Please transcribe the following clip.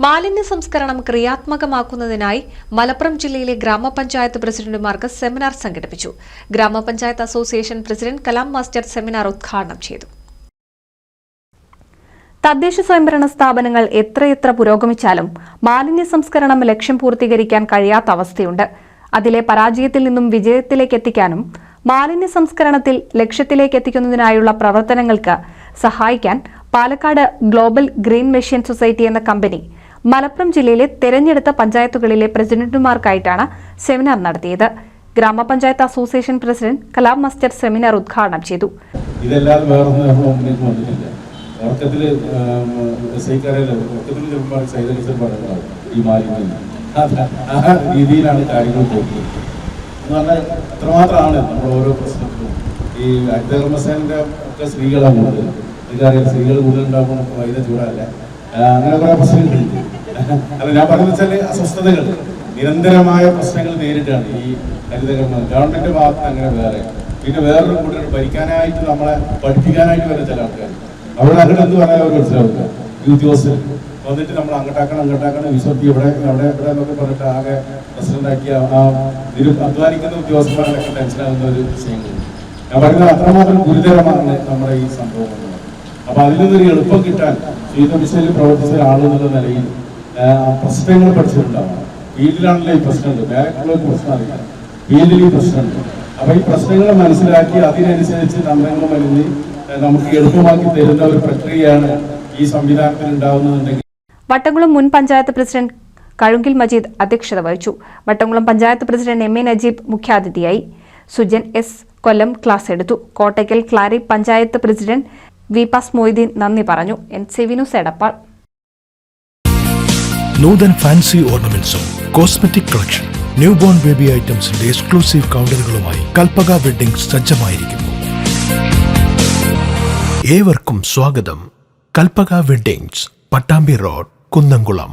മാലിന്യ സംസ്കരണം ക്രിയാത്മകമാക്കുന്നതിനായി മലപ്പുറം ജില്ലയിലെ ഗ്രാമപഞ്ചായത്ത് പ്രസിഡന്റുമാർക്ക് സെമിനാർ സംഘടിപ്പിച്ചു. ഗ്രാമപഞ്ചായത്ത് association president Kalam master seminar ഉദ്ഘാടനം ചെയ്തു. തദ്ദേശ സ്വയംഭരണ സ്ഥാപനങ്ങൾ എത്രയെത്ര പുരോഗമിച്ചാലും മാലിന്യ സംസ്കരണം ലക്ഷ്യം പൂർത്തീകരിക്കാൻ കഴിയാത്ത അവസ്ഥയുണ്ട്. അതിലെ പരാജയത്തിൽ നിന്നും വിജയത്തിലേക്ക് എത്തിക്കാനും മാലിന്യ സംസ്കരണത്തിൽ ലക്ഷ്യത്തിലേക്ക് എത്തിക്കുന്നതിനായുള്ള പ്രവർത്തനങ്ങൾക്ക് സഹായിക്കാൻ Palakkad global green machine society എന്ന കമ്പനി മലപ്പുറം ജില്ലയിലെ തെരഞ്ഞെടുത്ത പഞ്ചായത്തുകളിലെ പ്രസിഡന്റുമാർക്കായിട്ടാണ് സെമിനാർ നടത്തിയത്. ഗ്രാമപഞ്ചായത്ത് association president Kalam master seminar ഉദ്ഘാടനം ചെയ്തു. രീതിയിലാണ് കാര്യങ്ങൾ പോകുന്നത് എന്ന് പറഞ്ഞാൽ അത്രമാത്രമാണ് നമ്മൾ ഓരോ പ്രശ്നത്തിലും. ഈ ഹരിതകർമ്മസേനന്റെ ഒക്കെ സ്ത്രീകളാണ് കൂടുതൽ. എനിക്കറിയാം, സ്ത്രീകൾ കൂടുതലുണ്ടാകുമ്പോൾ വൈദ്യുത ചൂടല്ല, അങ്ങനെ കുറെ പ്രശ്നങ്ങളുണ്ട്. അല്ല, ഞാൻ പറയുന്നത് വെച്ചാൽ അസ്വസ്ഥതകൾ, നിരന്തരമായ പ്രശ്നങ്ങൾ നേരിട്ടാണ് ഈ ഹരിതകർമ്മ ഗവൺമെന്റ് ഭാഗത്ത്. അങ്ങനെ പിന്നെ വേറൊരു കൂട്ടർ ഭരിക്കാനായിട്ട് നമ്മളെ പഠിപ്പിക്കാനായിട്ട് വരുന്ന ചില ആൾക്കാർ അവിടെ അങ്ങോട്ട് എന്ത് പറയാൻ അവർ മനസ്സിലാവില്ല. ഈ ഉദ്യോഗസ്ഥർ വന്നിട്ട് നമ്മൾ അങ്ങോട്ടാക്കണം വിശ്വത്തി ഇവിടെ എന്നൊക്കെ പറഞ്ഞിട്ട് ആകെ പ്രസിഡന്റാക്കിയ അധ്വാനിക്കുന്ന ഉദ്യോഗസ്ഥന്മാരൊക്കെ ടെൻഷനാകുന്ന ഒരു വിഷയങ്ങളുണ്ട്. ഞാൻ പറയുന്നത് അത്രമാത്രം ഗുരുതരമാണ് നമ്മുടെ ഈ സംഭവം. അപ്പൊ അതിൽ നിന്നൊരു എളുപ്പം കിട്ടാൻ ശുചിത്വ മിഷനിൽ പ്രവർത്തിച്ച ഒരാളെന്നുള്ള നിലയിൽ പ്രശ്നങ്ങൾ പഠിച്ചിട്ടുണ്ടാവണം. ഫീൽഡിലാണല്ലോ ഈ പ്രശ്നമുണ്ട്, വേറെയുള്ള പ്രശ്നം അറിയില്ല, ഫീൽഡിൽ ഈ പ്രശ്നമുണ്ട്. അപ്പൊ ഈ പ്രശ്നങ്ങൾ മനസ്സിലാക്കി അതിനനുസരിച്ച് തന്ത്രങ്ങൾ മരുന്ന് നമുക്ക് എളുപ്പമാക്കി തരുന്ന ഒരു പ്രക്രിയയാണ് ഈ സംവിധാനത്തിൽ ഉണ്ടാവുന്നുണ്ടെങ്കിൽ. വട്ടംകുളം മുൻ പഞ്ചായത്ത് പ്രസിഡന്റ് കഴുങ്കിൽ മജീദ് അധ്യക്ഷത വഹിച്ചു. Vattamkulam panchayat president M A Najeeb മുഖ്യാതിഥിയായി. സുജൻ എസ് കൊല്ലം ക്ലാസ് എടുത്തു. കോട്ടയ്ക്കൽ ക്ലാരി പഞ്ചായത്ത് പ്രസിഡന്റ് വിപാസ് മൊയ്തീൻ നന്ദി പറഞ്ഞു. NCV news Edappal. Noothan fancy ഓർണമെന്റ്സും cosmetic collection, newborn baby ഐറ്റംസിന്റെ എക്സ്ക്ലൂസീവ് കൗണ്ടറുകളുമായി കൽപ്പക വെഡ്ഡിംഗ് സജ്ജമായിരിക്കുന്നു. ഏവർക്കും സ്വാഗതം. Kalpaka weddings, Pattambi road, Kunnamkulam.